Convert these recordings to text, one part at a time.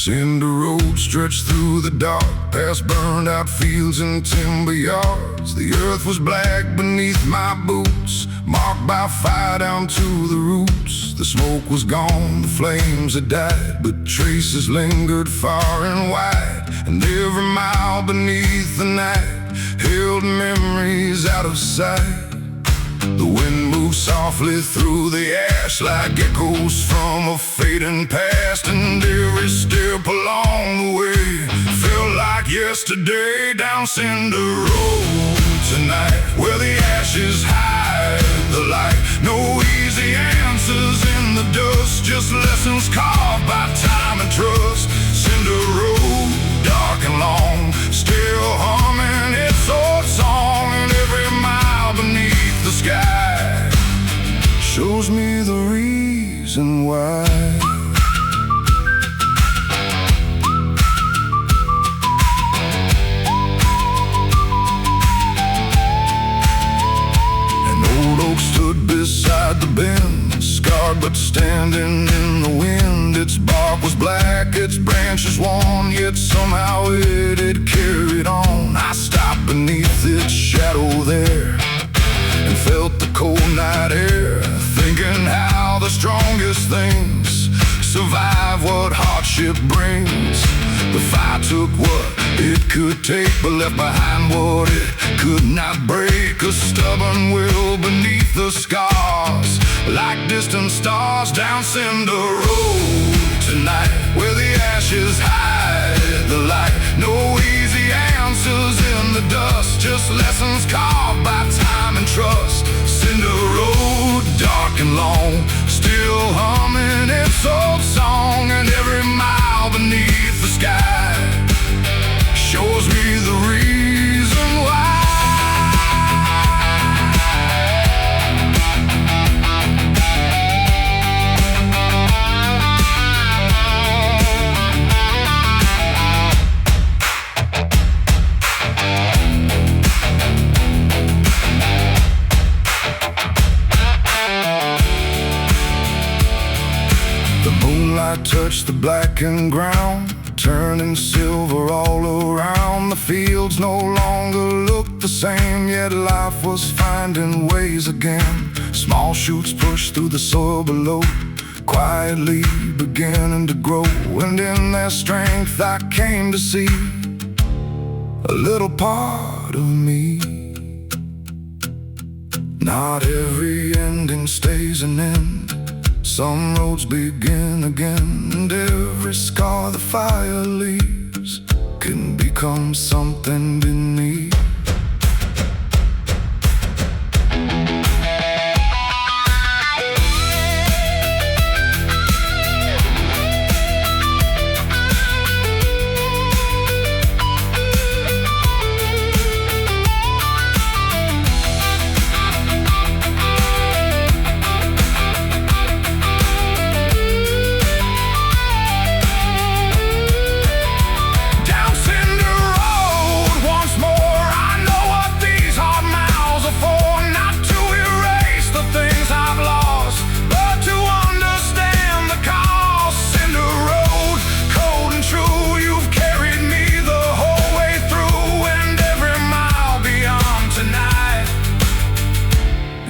Cinder road stretched through the dark, past burned out fields and timber yards. The earth was black beneath my boots, marked by fire down to the roots. The smoke was gone, the flames had died, but traces lingered far and wide. And every mile beneath the night held memories out of sight. The wind moved softly through the ash like echoes from a fading past, and every step along the way felt like yesterday. Down Cinder Road tonight, where the ashes hide the light. No easy answers in the dust, just lessons carved by time and trust. Cinder Road, dark and long, still humming its old song, and every mile beneath the sky shows me the reason why. An old oak stood beside the bend, scarred but standing in the wind. Its bark was black, its branches worn, yet somehow it had carried on. I stopped beneath its shadow there and felt the cold night air, thinking how the strongest things survive what hardship brings. The fire took what it could take, but left behind what it could not break. A stubborn will beneath the scars, like distant stars. Down Cinder Road tonight, where the ashes hide the light. No easy answers in the dust, just lessons carved by time and trust. Cinder Road, dark and long, still humming its old song, and every mile beneath the sky shows me the reason why. I touched the blackened ground, turning silver all around. The fields no longer looked the same, yet life was finding ways again. Small shoots pushed through the soil below, quietly beginning to grow. And in their strength I came to see a little part of me. Not every ending stays an end, some roads begin again, and every scar the fire leaves can become something beneath.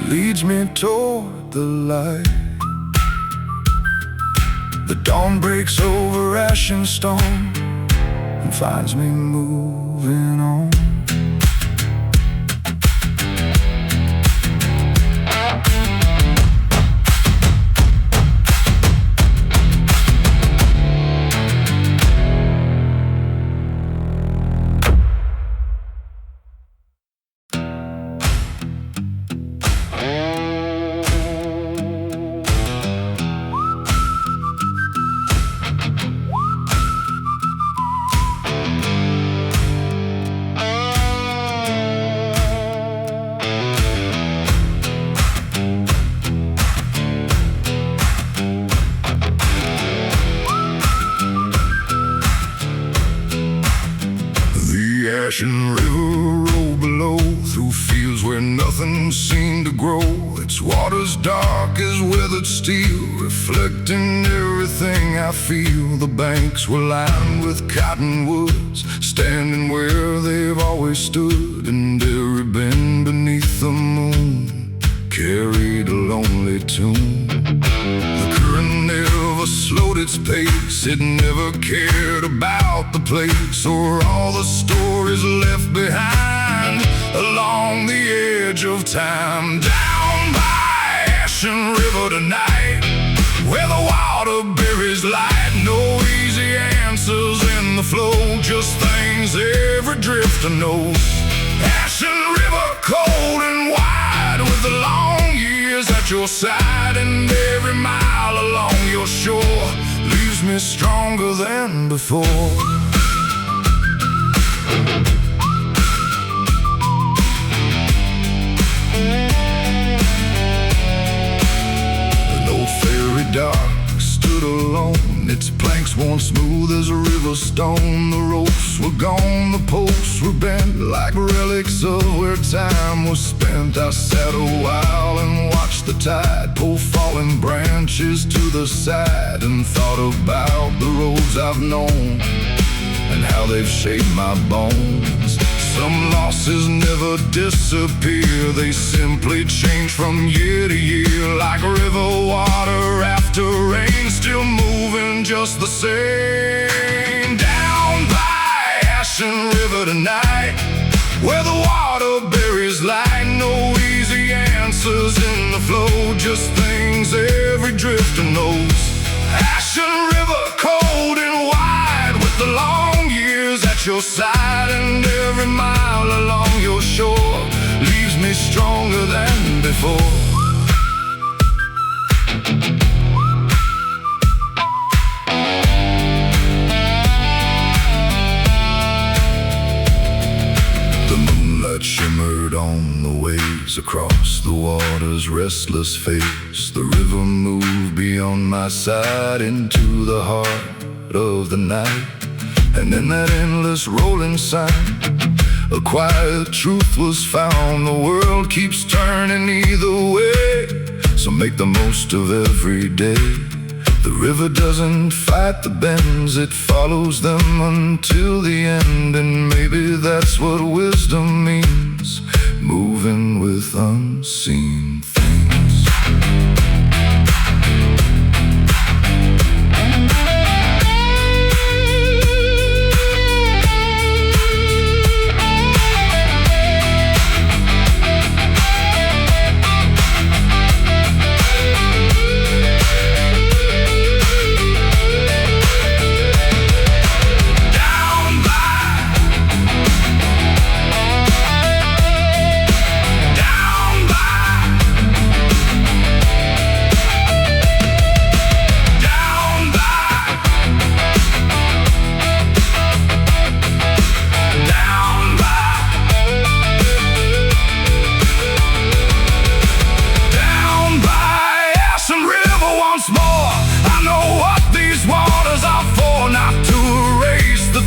Leads me toward the light. The dawn breaks over ash and stone and finds me moving on. weathered steel, reflecting everything I feel. The banks were lined with cottonwoods, standing where they've always stood. And every bend beneath the moon carried a lonely tune. The current never slowed its pace, it never cared about the place or all the stories left behind along the edge of time. Down by Ashen River tonight, where the water buries light. No easy answers in the flow, just things every drifter knows. Ashen River, cold and wide, with the long years at your side. And every mile along your shore leaves me stronger than before. An old ferry dock stood alone, its planks worn smooth as a river stone. The ropes were gone, the posts were bent like relics of where time was spent. I sat a while and watched the tide pull falling branches to the side, and thought about the roads I've known and how they've shaped my bones. Some losses never disappear, they simply change from year to year. Like river water after rain, still moving just the same. Down by Ashen River tonight, where the water buries light. No easy answers in the flow, just things every drifter knows. Ashen River, cold and wide, with the long years at your side. And every mile along your shore leaves me stronger than before. The moonlight shimmered on the waves across the water's restless face. The river moved beyond my side into the heart of the night. And in that endless rolling sound, a quiet truth was found. The world keeps turning either way, so make the most of every day. The river doesn't fight the bends, it follows them until the end. And maybe that's what wisdom means, moving with unseen things.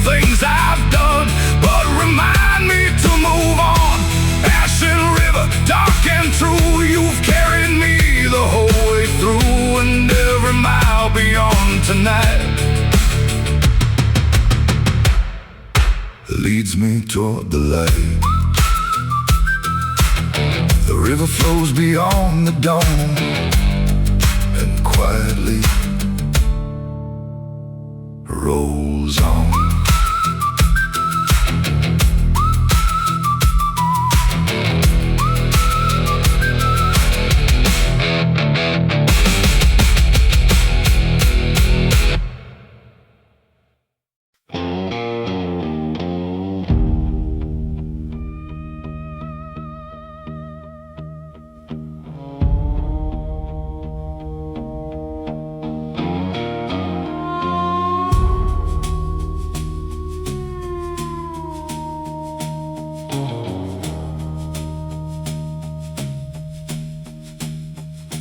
Things I've done, but remind me to move on. Ashen River, dark and true, you've carried me the whole way through. And every mile beyond tonight leads me toward the light. The river flows beyond the dawn and quietly rolls on.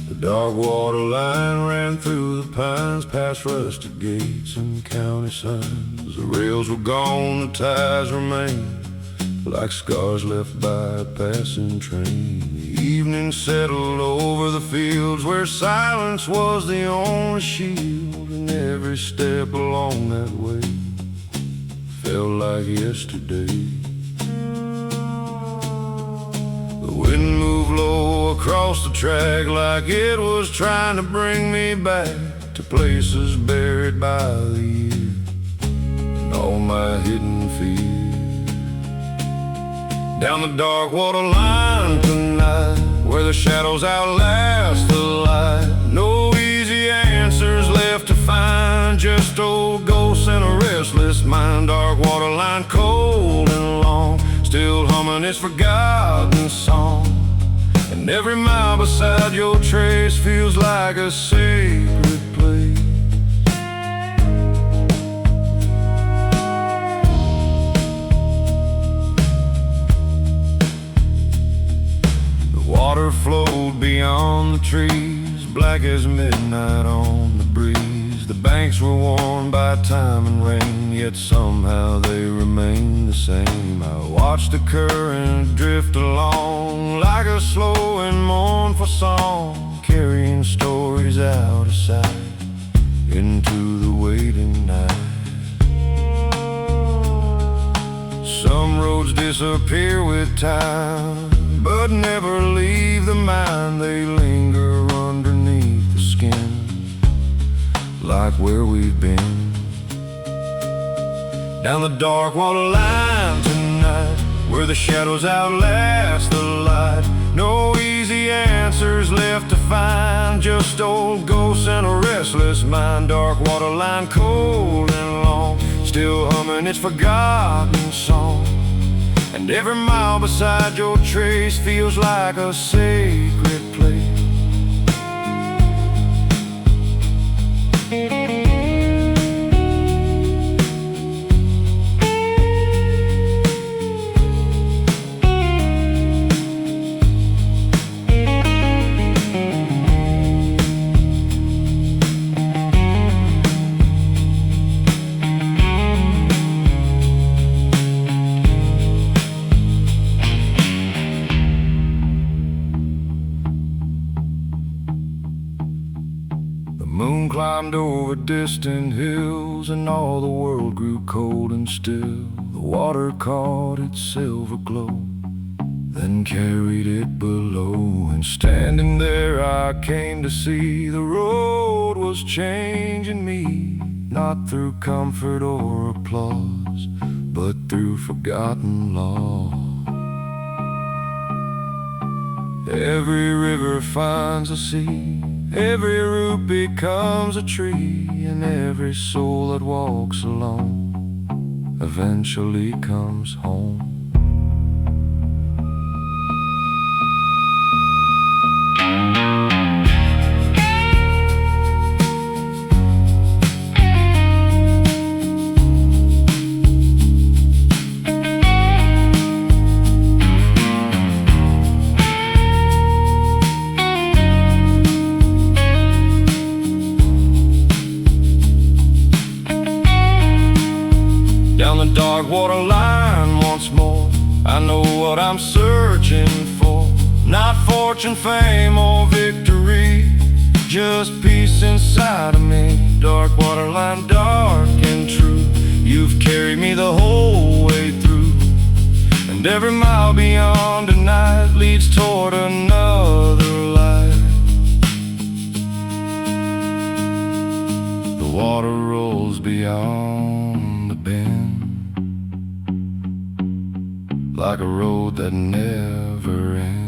The dark water line ran through the pines, past rusted gates and county signs. The rails were gone, the ties remained, like scars left by a passing train. The evening settled over the fields where silence was the only shield, and every step along that way felt like yesterday. The wind moved low across the track like it was trying to bring me back to places buried by the year and all my hidden fears. Down the dark water line tonight, where the shadows outlast the light. No easy answers left to find, just old ghosts and a restless mind. Dark water line, cold and long, still humming its forgotten song. And every mile beside your trace feels like a sacred place. Water flowed beyond the trees, black as midnight on the breeze. The banks were worn by time and rain, yet somehow they remained the same. I watched the current drift along like a slow and mournful song, carrying stories out of sight into the waiting night. Some roads disappear with time, but never leave the mind. They linger underneath the skin, like where we've been. Down the dark water line tonight, where the shadows outlast the light. No easy answers left to find, just old ghosts and a restless mind. Dark water line, cold and long, still humming its forgotten song. And every mile beside your trace feels like a sacred place. The moon climbed over distant hills, and all the world grew cold and still. The water caught its silver glow, then carried it below. And standing there I came to see the road was changing me, not through comfort or applause, but through forgotten law. Every river finds a sea, every root becomes a tree, and every soul that walks alone eventually comes home. Down the dark water line once more, I know what I'm searching for. Not fortune, fame, or victory, just peace inside of me. Dark water line, dark and true, you've carried me the whole way through. And every mile beyond tonight leads toward another life. The water rolls beyond the bend, like a road that never ends.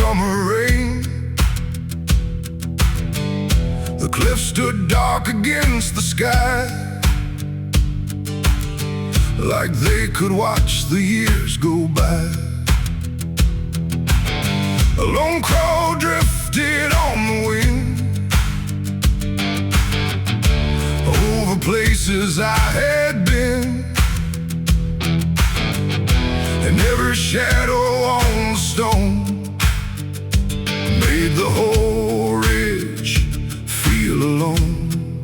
summer rain. The cliffs stood dark against the sky, like they could watch the years go by. A lone crow drifted on the wind over places I had been, and every shadow on the stone made the whole ridge feel alone.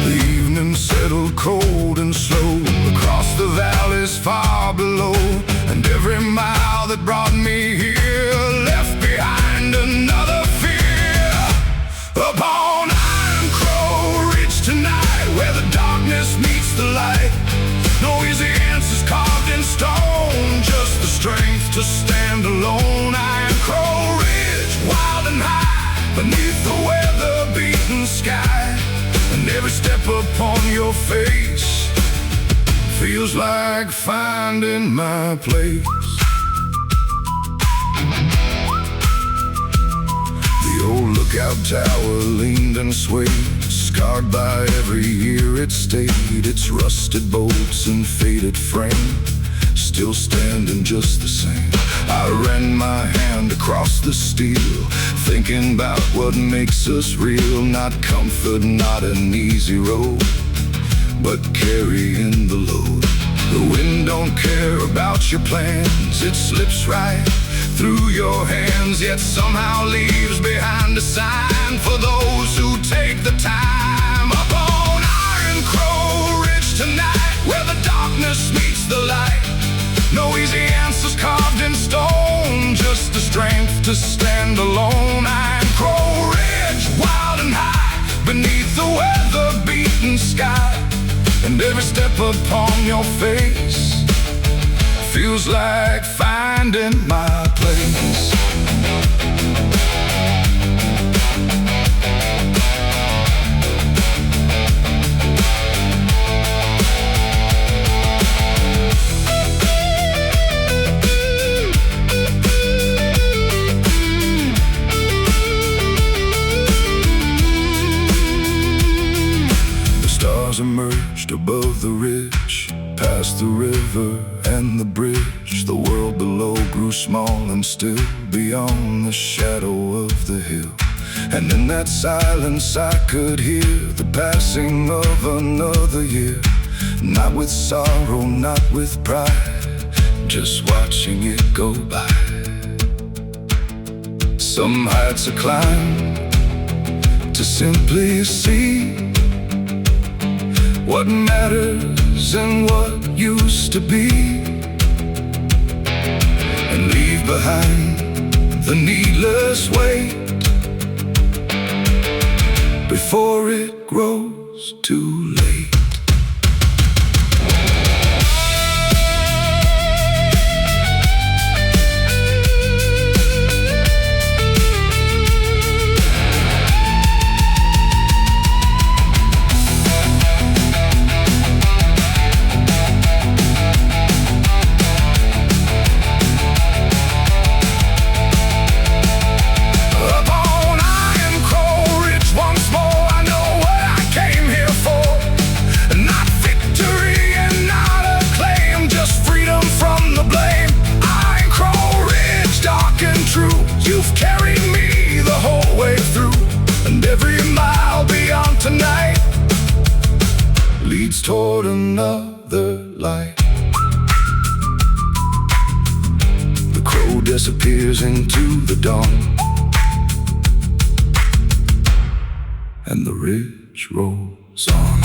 The evening settled cold and slow across the valleys far below, and every mile that brought me here left behind another fear. Upon Iron Crow Ridge tonight, where the darkness meets the light, no easy answers carved in stone, just the strength to stand alone. Iron Crow Ridge, wild and high, beneath the weather-beaten sky, and every step upon your face feels like finding my place. The old lookout tower leaned and swayed, scarred by every year it stayed. Its rusted bolts and faded frame still standing just the same. I ran my hand across the steel, thinking about what makes us real. Not comfort, not an easy road, but carrying the load. The wind don't care about your plans, it slips right through your hands, yet somehow leaves behind a sign for those who take the time. Up on Iron Crow Ridge tonight, where the darkness meets the light, no easy answers carved in stone, just the strength to stand alone. Iron Crow Ridge, wild and high, beneath the weather-beaten sky, and every step upon your face feels like finding my place. Emerged above the ridge, past the river and the bridge. The world below grew small and still, beyond the shadow of the hill. And in that silence I could hear the passing of another year. Not with sorrow, not with pride, just watching it go by. Some heights I climbed to simply see what matters and what used to be, and leave behind the needless weight before it grows too late. You've carried me the whole way through, and every mile beyond tonight leads toward another light. The crow disappears into the dawn, and the ridge rolls on.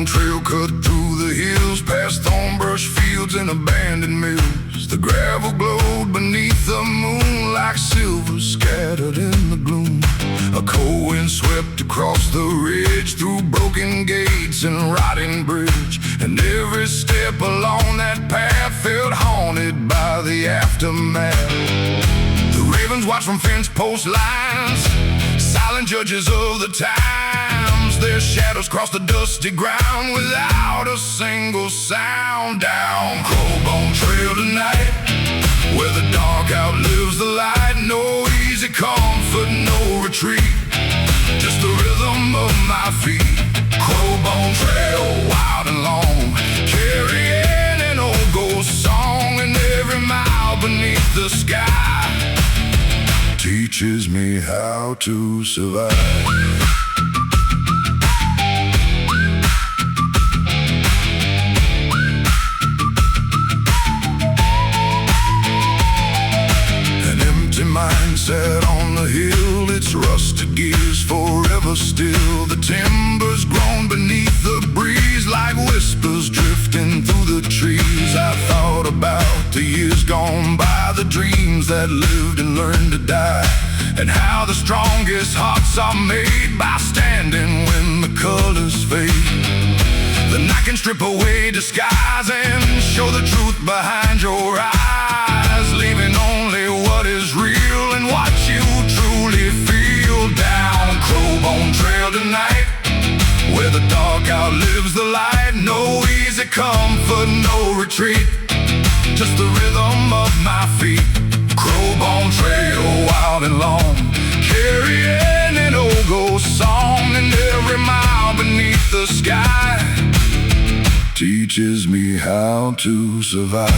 Crowbone trail cut through the hills, past thornbrush fields and abandoned mills. The gravel glowed beneath the moon like silver scattered in the gloom. A cold wind swept across the ridge, through broken gates and rotting bridge, and every step along that path felt haunted by the aftermath. The ravens watched from fence post lines, silent judges of the times. Their shadows crossed the dusty ground without a single sound. Down Crowbone Trail tonight, where the dark outlives the light. No easy comfort, no retreat, just the rhythm of my feet. Crowbone Trail, wild and long, carrying an old ghost song. And every mile beneath the sky teaches me how to survive. Mindset on the hill, its rusted gears forever still. The timbers groan beneath the breeze like whispers drifting through the trees. I thought about the years gone by, the dreams that lived and learned to die, and how the strongest hearts are made by standing when the colors fade. The night can strip away disguise and show the truth behind your eyes, leaving only what is real and what you truly feel. Down Crowbone Trail tonight, where the dark outlives the light. No easy comfort, no retreat, just the rhythm of my feet. Crowbone Trail, wild and long, carrying an old ghost song. And every mile beneath the sky teaches me how to survive.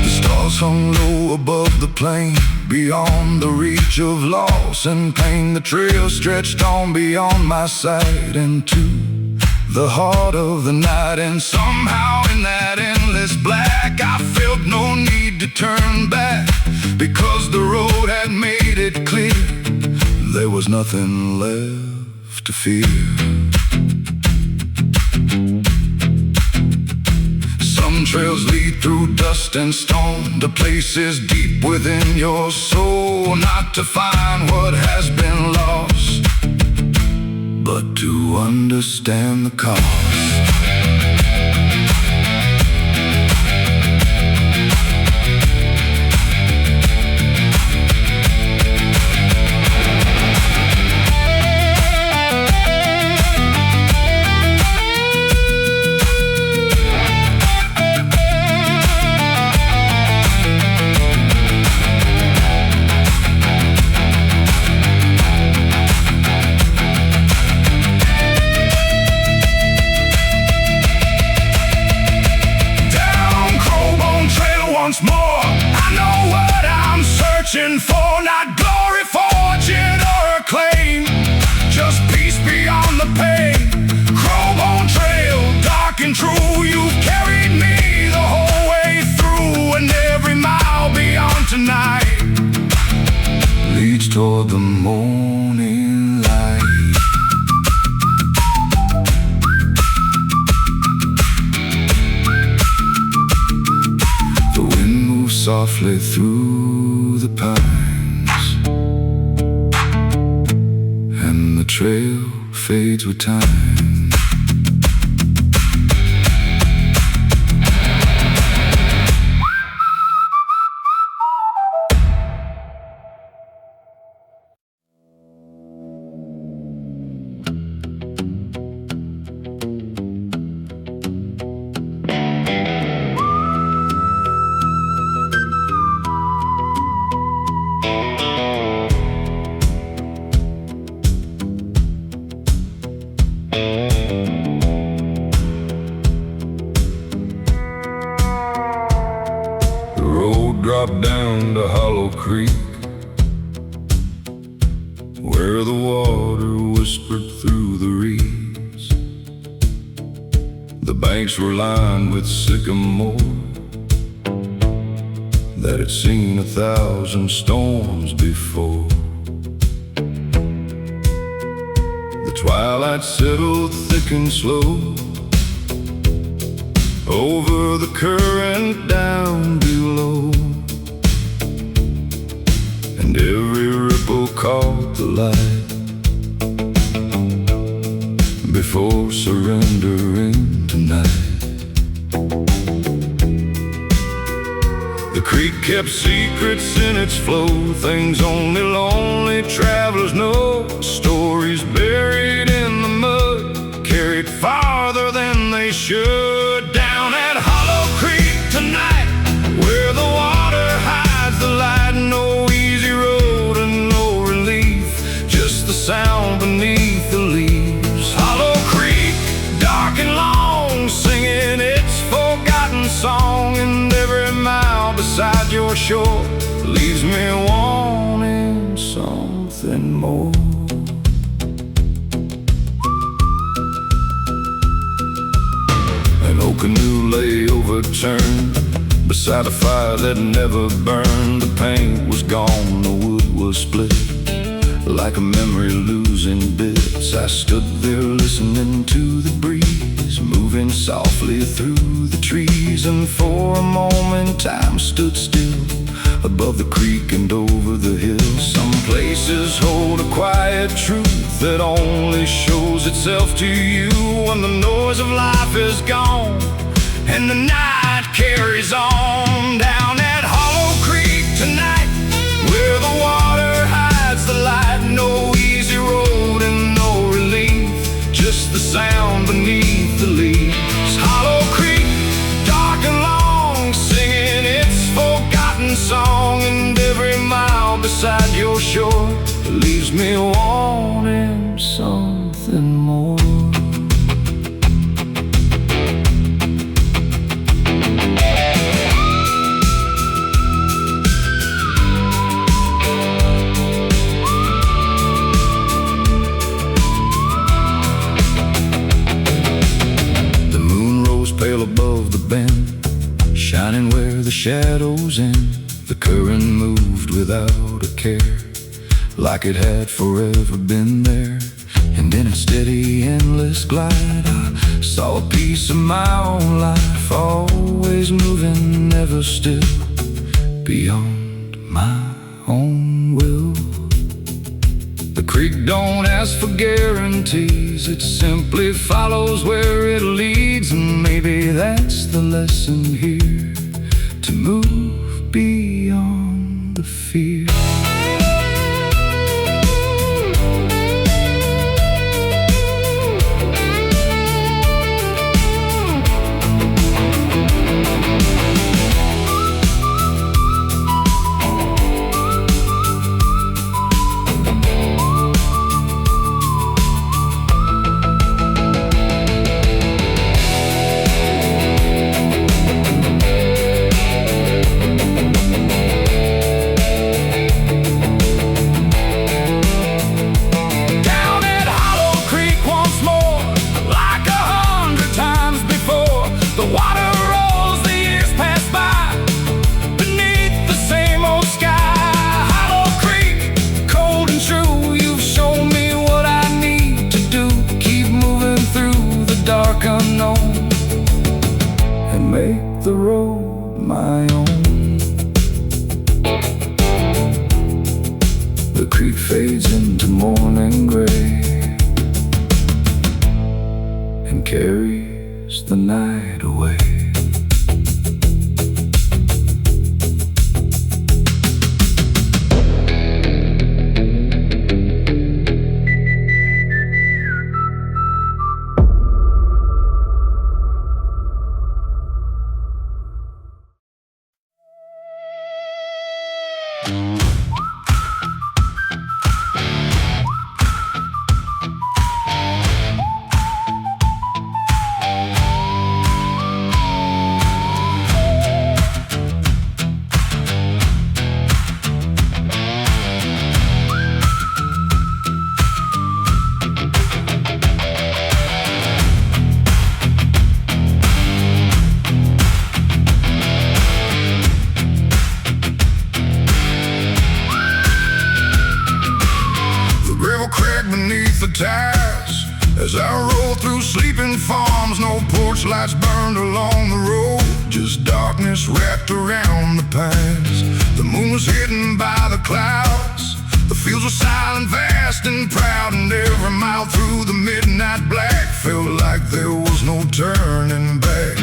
The stars hung low above the plain, beyond the reach of loss and pain. The trail stretched on beyond my sight into the heart of the night. And somehow in that endless black I felt no need to turn back, because the road had made it clear there was nothing left to fear. Some trails lead through dust and stone to places deep within your soul, not to find what has been lost, but to understand the cost. Once more, I know what I'm searching for, not glory, fortune, or acclaim, just peace beyond the pain. Crowbone Trail, dark and true, you've carried me the whole way through, and every mile beyond tonight leads toward the morning light. Softly through the pines, and the trail fades with time. Dropped down to Hollow Creek, where the water whispered through the reeds. The banks were lined with sycamore, that had seen 1,000 storms before. The twilight settled thick and slow over the current down below, and every ripple caught the light before surrendering tonight. The creek kept secrets in its flow, things only lonely travelers know. Stories buried in the mud, carried farther than they should. Down at Hollow Creek tonight, where the water hides the light. No easy road and no relief, just the sound beneath the leaves. Hollow Creek, dark and long, singing its forgotten song. And every mile beside your shore leaves me wanting something more. An old canoe lay overturned beside a fire that never burned. The paint was gone, the wood was split, like a memory losing bits. I stood there listening to the breeze moving softly through the trees, and for a moment time stood still above the creek and over the hills. Some places hold a quiet truth that only shows itself to you when the noise of life is gone and the night carries on. Down at Hollow Creek tonight, where the water hides the light. No easy road and no relief, just the sound beneath the leaves. Hollow Creek, dark and long, singing its forgotten song. And every mile beside your shore leaves me wanting something more. Pale above the bend, shining where the shadows end. The current moved without a care, like it had forever been there. And in its steady, endless glide, I saw a piece of my own life, always moving, never still, beyond my own will. The creek don't ask for guarantees, it simply follows where it leads. And maybe that's the lesson here, to move beyond the fear. Make the road my own. The creek fades into morning gray and carries the night away. tires. As I roll through sleeping farms, no porch lights burned along the road, just darkness wrapped around the pines. The moon was hidden by the clouds, the fields were silent, vast and proud, and every mile through the midnight black felt like there was no turning back.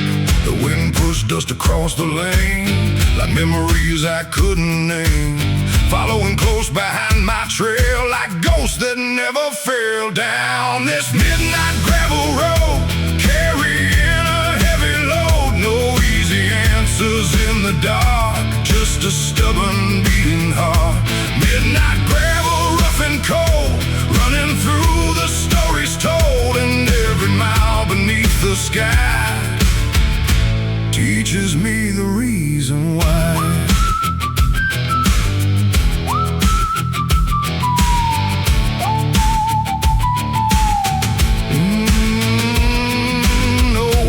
The wind pushed dust across the lane, like memories I couldn't name, following close behind my trail, like ghosts that never fell down this midnight gravel road, carrying a heavy load. No easy answers in the dark, just a stubborn beating heart. Midnight gravel, rough and cold, running through the stories told, and every mile beneath the sky teaches me the reason why.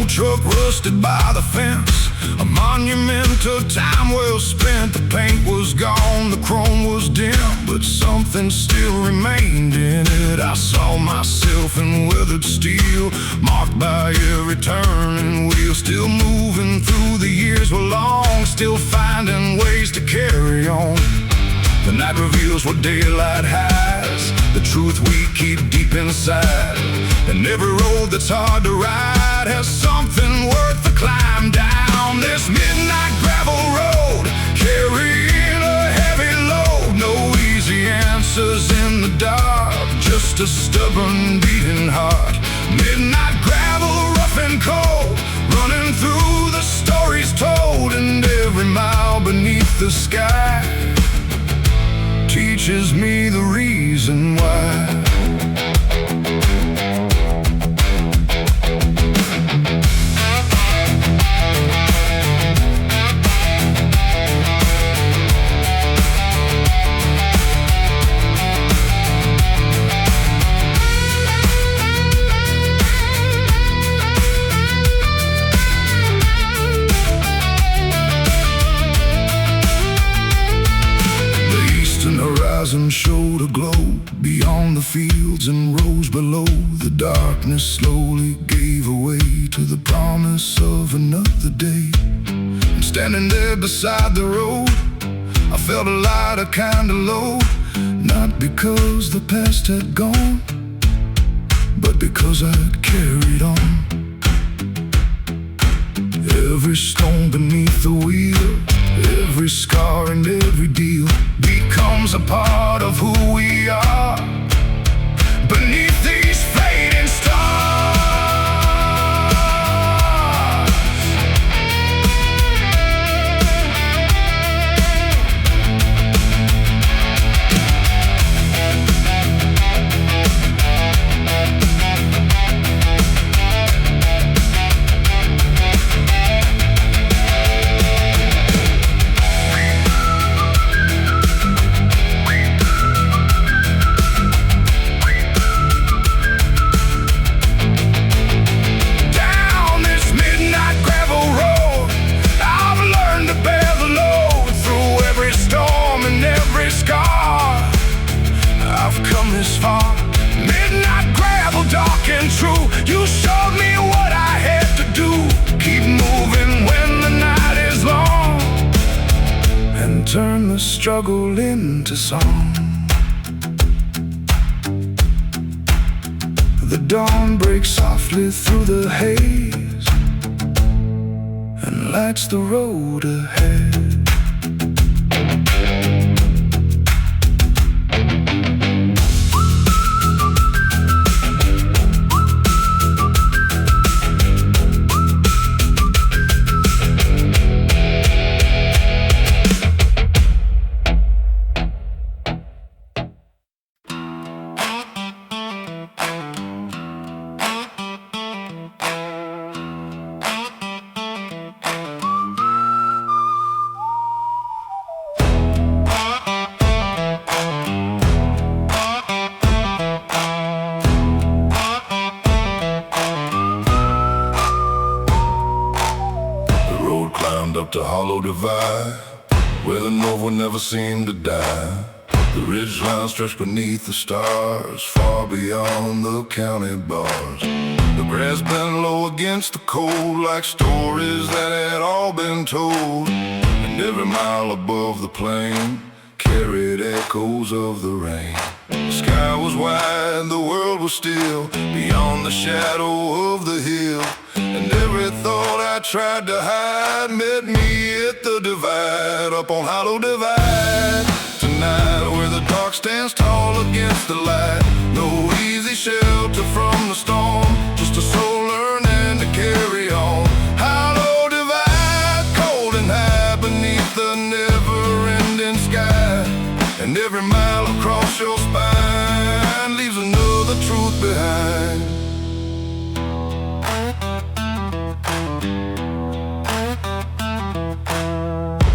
Truck rusted by the fence, a monument to time well spent. The paint was gone, the chrome was dim, but something still remained in it. I saw myself in weathered steel, marked by every turning wheel. Still moving through the years were long, still finding ways to carry on. The night reveals what daylight hides, the truth we keep deep inside. And every road that's hard to ride has something worth the climb down this midnight gravel road, carrying a heavy load. No easy answers in the dark, just a stubborn beating heart. Midnight gravel, rough and cold, running through the stories told, and every mile beneath the sky teaches me the reason why. And showed a glow beyond the fields and rose below. The darkness slowly gave away to the promise of another day. I'm standing there beside the road, I felt a lighter kind of load, not because the past had gone, but because I'd carried on. Every stone beneath the wheel, every scar and every deal becomes a part of who we are beneath these fading stars. This far, midnight gravel, dark and true. You showed me what I had to do. Keep moving when the night is long, and turn the struggle into song. The dawn breaks softly through the haze and lights the road ahead. Up the hollow divide, where the north would never seem to die. The ridgeline stretched beneath the stars, far beyond the county bars. The grass bent low against the cold, like stories that had all been told. And every mile above the plain carried echoes of the rain. The sky was wide, the world was still, beyond the shadow of the hill. And every thought I tried to hide met me at the divide, up on Hollow Divide. Tonight, where the dark stands tall against the light, no easy shelter from the storm, just a soul learning to carry on. Hollow Divide, cold and high beneath the never-ending sky. And every mile across your spine leaves another truth behind.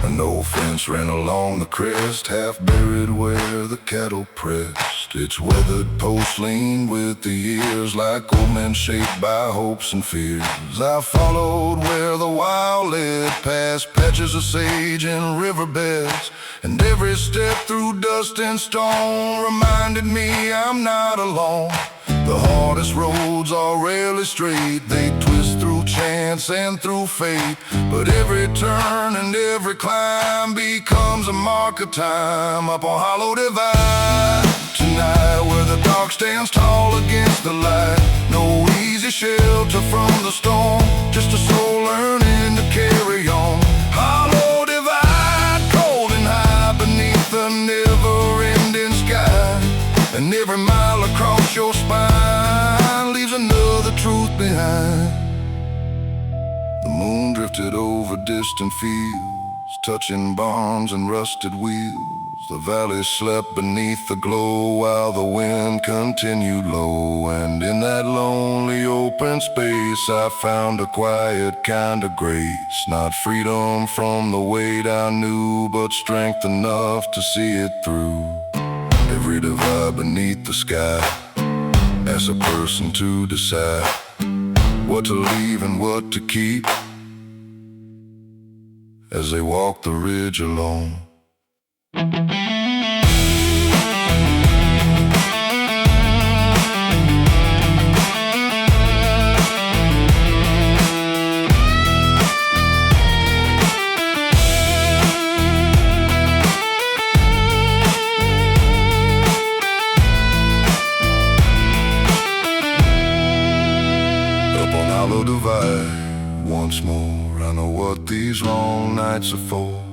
An old fence ran along the crest, half buried where the cattle pressed. Its weathered posts leaned with the years, like old men shaped by hopes and fears. I followed where the wild led, past patches of sage and riverbeds. And every step through dust and stone reminded me I'm not alone. The hardest roads are rarely straight, they twist through chance and through fate. But every turn and every climb becomes a mark of time, up on Hollow Divide. Tonight, where the dark stands tall against the light, no easy shelter from the storm, just a soul learning to carry on. Hollow Divide, cold and high beneath the never-ending sky. And every mile across your spine leaves another truth behind. The moon drifted over distant fields, touching barns and rusted wheels. The valley slept beneath the glow while the wind continued low. And in that lonely open space I found a quiet kind of grace. Not freedom from the weight I knew, but strength enough to see it through. Every divide beneath the sky asks a person to decide what to leave and what to keep as they walk the ridge alone. Hollow Divide, once more, I know what these long nights are for.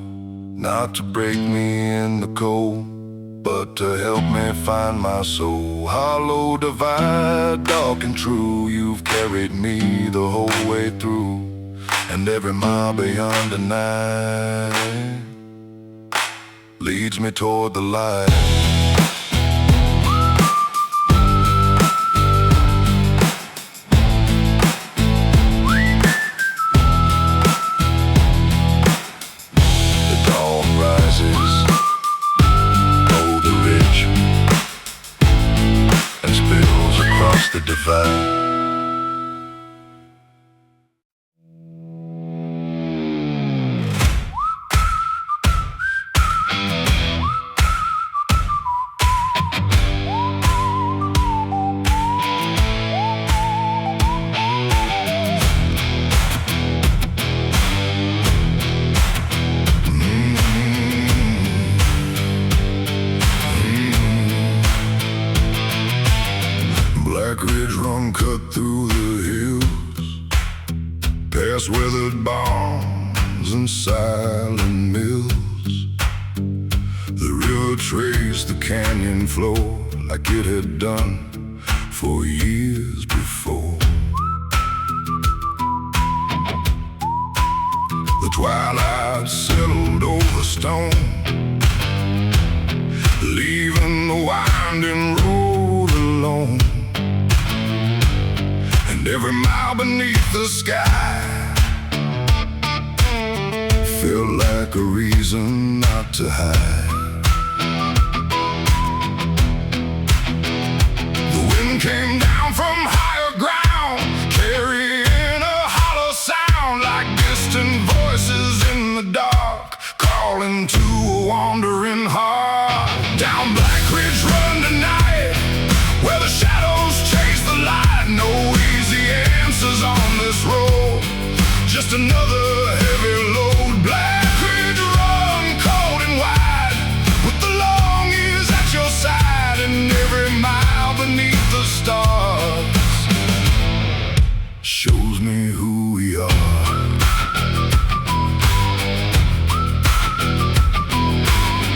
Not to break me in the cold, but to help me find my soul. Hollow Divide, dark and true, you've carried me the whole way through. And every mile beyond the night leads me toward the light. The divide. Ridge run cut through the hills, past weathered barns and silent mills. The river traced the canyon floor like it had done for years before. The twilight settled over stone, leaving the winding road alone. Every mile beneath the sky felt like a reason not to hide. The wind came down from higher ground, carrying a hollow sound, like distant voices in the dark, calling to a wandering heart. Down Black Ridge Run tonight, where the shadows chase the light. No easy answers on this road, just another heavy load. Black Ridge Run, cold and wide, with the long years at your side, and every mile beneath the stars shows me who we are.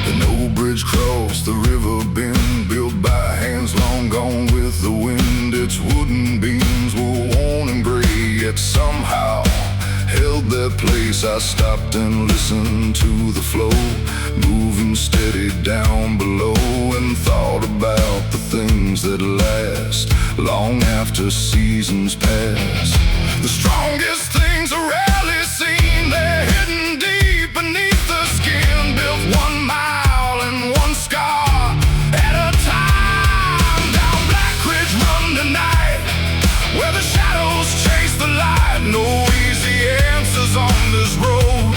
An old bridge crossed the river bend, built by hands long gone with the wind. Its wooden beams were worn and gray, yet somehow held their place. I stopped and listened to the flow, moving steady down below, and thought about the things that last long after seasons pass. The strongest things are rarely seen, they're hidden deep beneath the skin. Built 1 mile and 1 scar at a time. Down Black Ridge Run tonight, where the shadows chase the light. No easy answers on this road,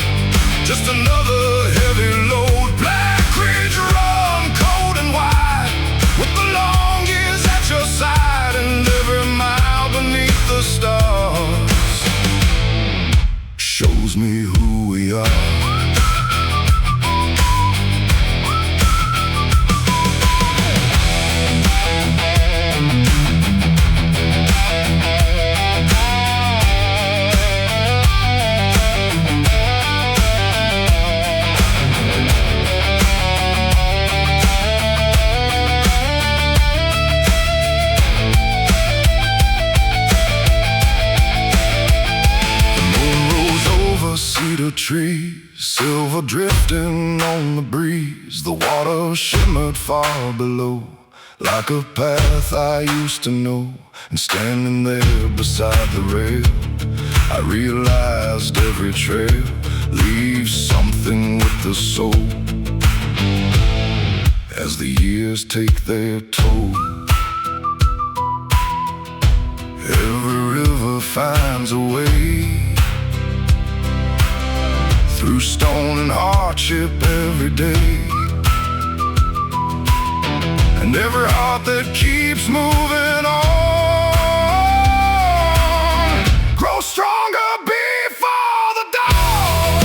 just another heavy load. Black Ridge Run, cold and wide, with the long years at your side, and every mile beneath the stars shows me who we are. Cedar trees, silver drifting on the breeze. The water shimmered far below, like a path I used to know. And standing there beside the rail, I realized every trail leaves something with the soul. As the years take their toll, every river finds a way through stone and hardship every day. And every heart that keeps moving on grows stronger before the dawn.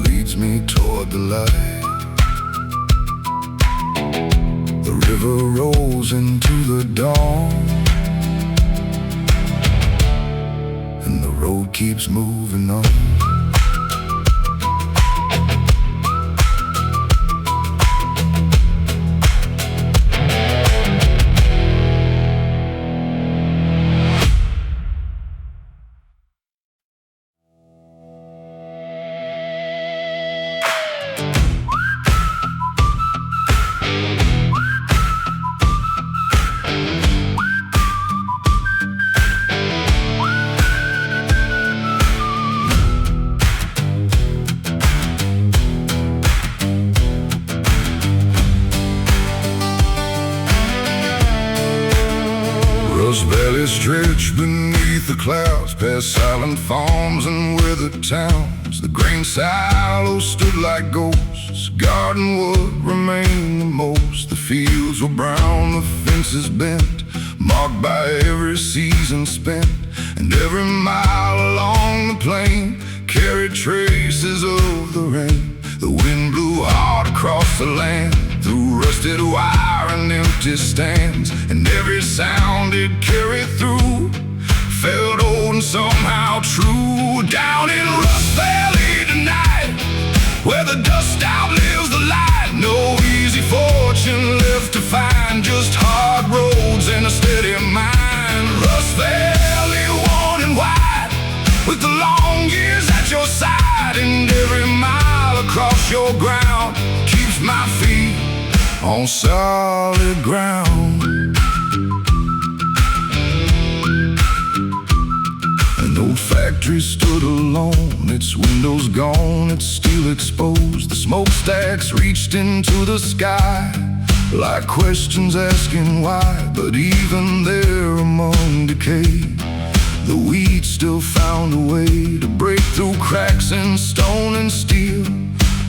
Leads me toward the light. The river rolls into the dawn, and the road keeps moving on. Rust valleys stretch beneath the clouds, past silent farms and withered towns. The grain silos stood like ghosts, garden wood remained the most. The fields were brown, the fences bent, marked by every season spent. And every mile along the plain carried traces of the rain. The wind blew hard across the land, through rusted wire and empty stands, and every sound it carried through felt old and somehow true. Down in Rust Valley tonight, where the dust outlives the light. No easy fortune left to find, just hard roads and a steady mind. Rust Valley worn and wide, with the long years at your side, and every mile across your ground keeps my feet on solid ground. An old factory stood alone, its windows gone, its steel exposed. The smokestacks reached into the sky like questions asking why. But even there among decay, the weed still found a way to break through cracks in stone and steel,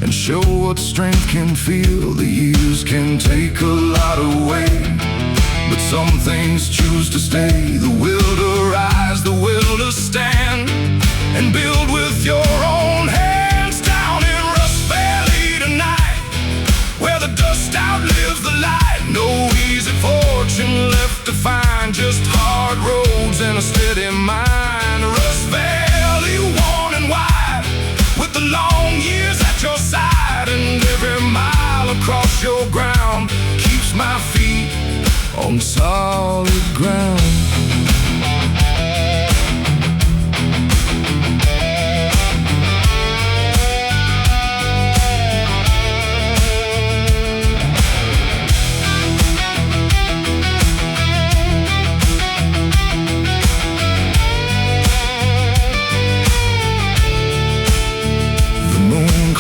and show what strength can feel. The years can take a lot away, but some things choose to stay. The will to rise, the will to stand, and build with your own hands. Down in Rust Valley tonight, where the dust outlives the light. No easy fortune left to find, just hard roads and a steady mind. Rust Valley worn and wide, with the long years at your side, and every mile across your ground keeps my feet on solid ground.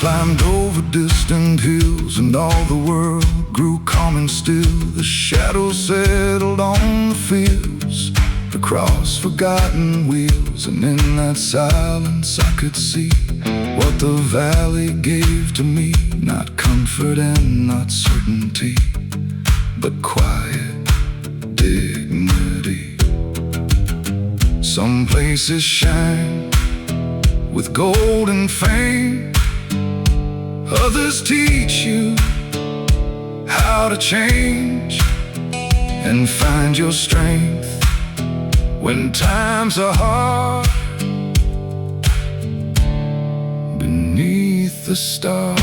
Climbed over distant hills, and all the world grew calm and still. The shadows settled on the fields across forgotten wheels, and in that silence I could see what the valley gave to me. Not comfort and not certainty, but quiet dignity. Some places shine with gold and fame, others teach you how to change and find your strength when times are hard beneath the stars.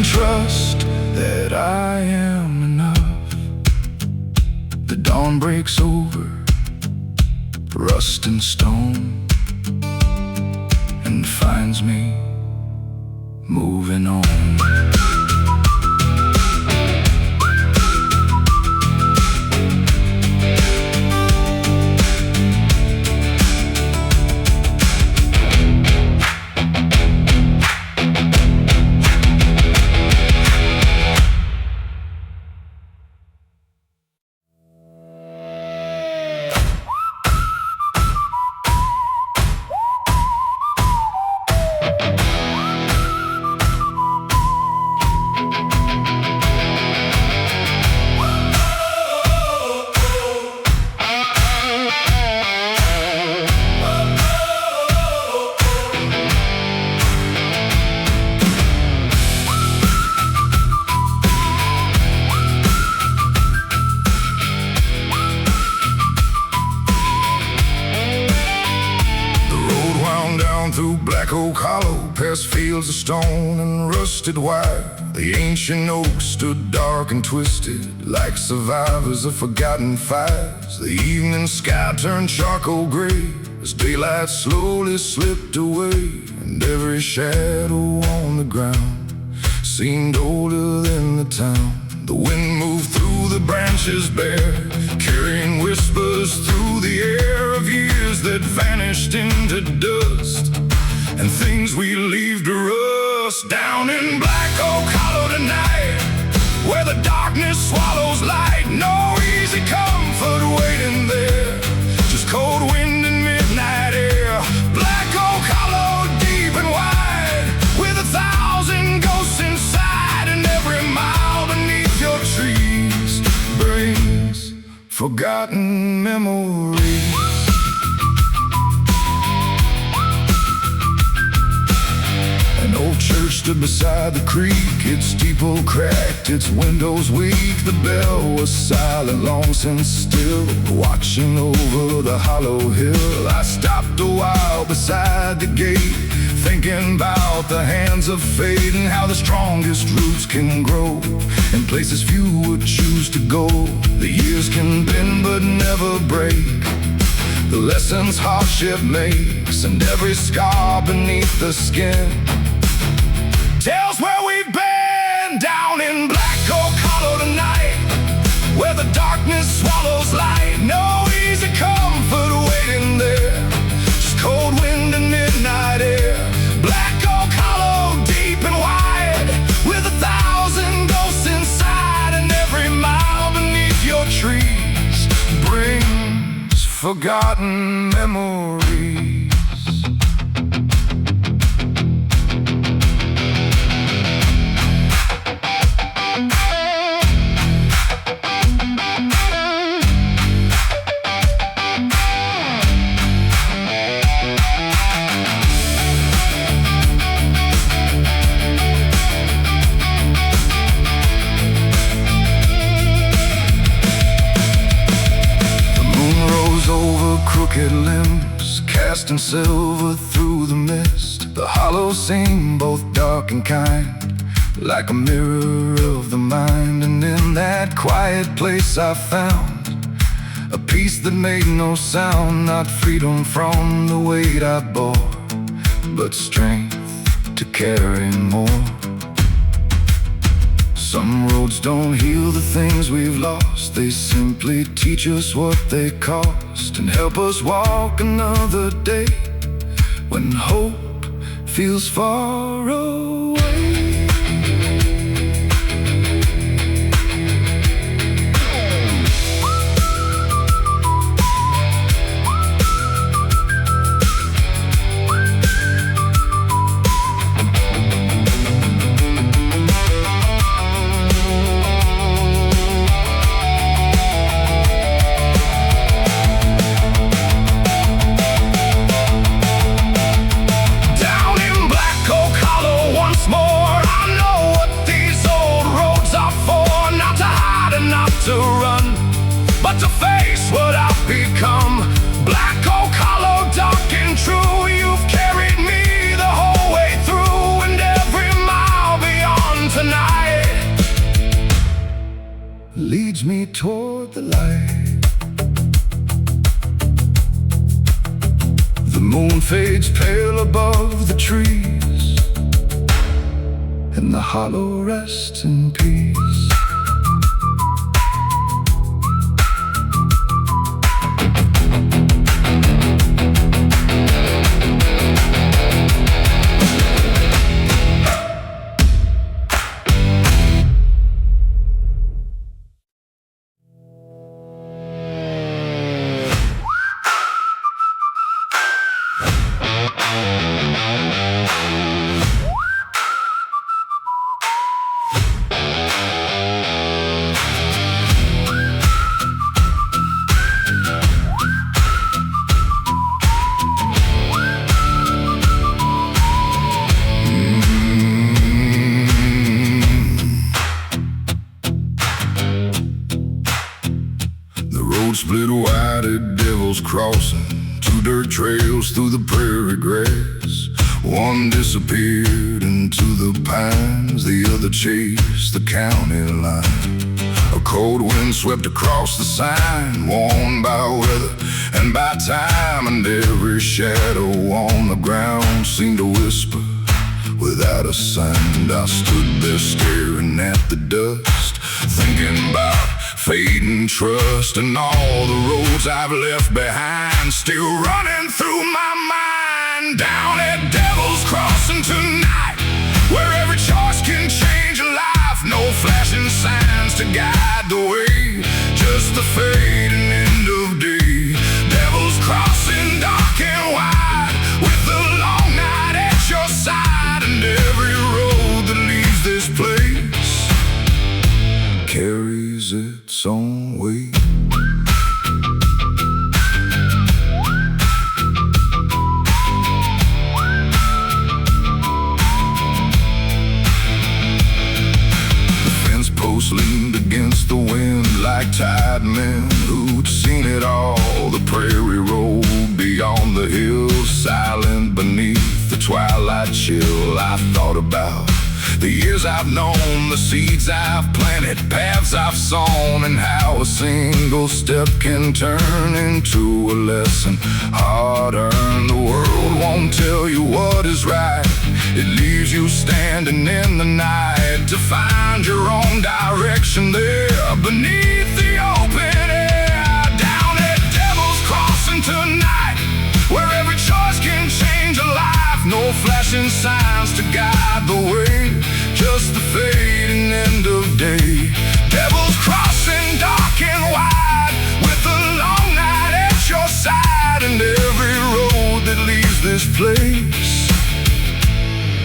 Trust that I am enough. The dawn breaks over rust and stone and finds me moving on. Through black oak hollow, past fields of stone and rusted wire. The ancient oaks stood dark and twisted, like survivors of forgotten fires. The evening sky turned charcoal gray as daylight slowly slipped away, and every shadow on the ground seemed older than the town. The wind moved through the branches bare, carrying whispers through the air of years that vanished into dust, and things we leave to rust. Down in Black Oak Hollow tonight, where the darkness swallows light, no easy comfort waiting there, just cold wind and midnight air. Black Oak Hollow, deep and wide, with 1,000 ghosts inside, and every mile beneath your trees brings forgotten memories. An old church stood beside the creek, its steeple cracked, its windows weak. The bell was silent, long since still, watching over the hollow hill. I stopped a while beside the gate, thinking about the hands of fate, and how the strongest roots can grow in places few would choose to go. The years can bend but never break, the lessons hardship makes, and every scar beneath the skin tells where we've been. Down in Black Oak Hollow tonight, where the darkness swallows light, no easy comfort waiting there, just cold wind and midnight air. Black Oak Hollow, deep and wide, with 1,000 ghosts inside, and every mile beneath your trees brings forgotten memories. Crooked limbs, casting silver through the mist. The hollows seem both dark and kind, like a mirror of the mind. And in that quiet place I found a peace that made no sound, not freedom from the weight I bore, but strength to carry more. Some roads don't heal the things we've lost, they simply teach us what they cost, and help us walk another day when hope feels far away. To run, but to face what I've become. Black Oak Hollow, dark and true, you've carried me the whole way through, and every mile beyond tonight leads me toward the light. The moon fades pale above the trees, and the hollow rests in peace. Split wide at Devil's Crossing, two dirt trails through the prairie grass. One disappeared into the pines, the other chased the county line. A cold wind swept across the sign, worn by weather and by time, and every shadow on the ground seemed to whisper without a sound. I stood there staring at the dust, thinking about fate and trust, and all the roads I've left behind still running through my mind. Down at Devil's Crossing tonight, where every choice can change a life. No flashing signs to guide the way, just the fading end of day. Devil's Crossing, dark and wide, with the long night at your side, and every road that leaves this place carries its own weight. Leaned against the wind like tide men who'd seen it all. The prairie rolled beyond the hills, silent beneath the twilight chill. I thought about the years I've known, the seeds I've planted, paths I've sown, and how a single step can turn into a lesson hard-earned. The world won't tell you what is right, it leaves you standing in the night to find your own direction there beneath the open air. Down at Devil's Crossing tonight, where every choice can change a life. No flashing signs to guide the way, just the fading end of day. Devil's Crossing, dark and wide, with the long night at your side, and every road that leaves this place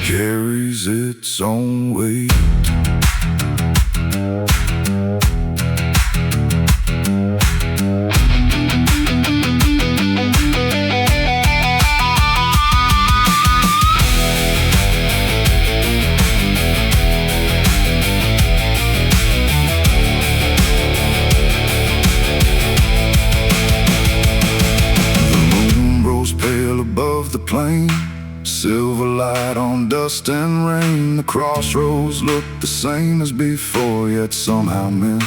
carries its own weight. Above the plain, silver light on dust and rain. The crossroads looked the same as before, yet somehow meant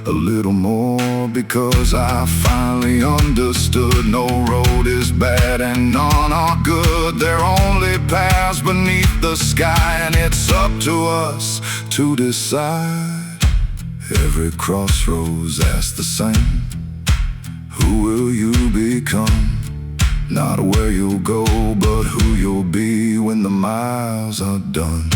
a little more, because I finally understood no road is bad and none are good. They're only paths beneath the sky, and it's up to us to decide. Every crossroads asks the same: who will you become? Not where you'll go, but who you'll be when the miles are done.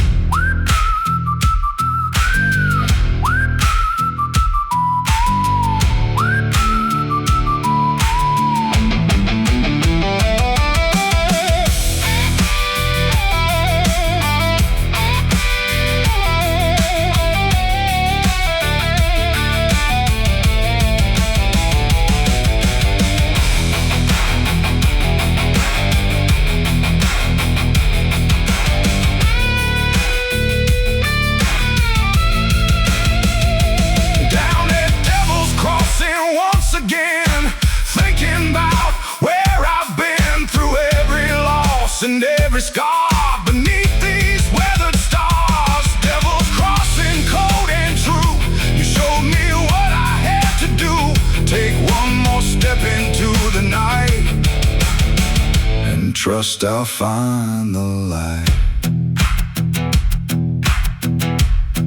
Again, thinking about where I've been, through every loss and every scar, beneath these weathered stars. Devil's Crossing, cold and true, you showed me what I had to do. Take one more step into the night, and trust I'll find the light.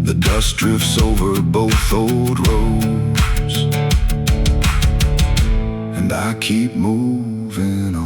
The dust drifts over both old roads, and I keep moving on.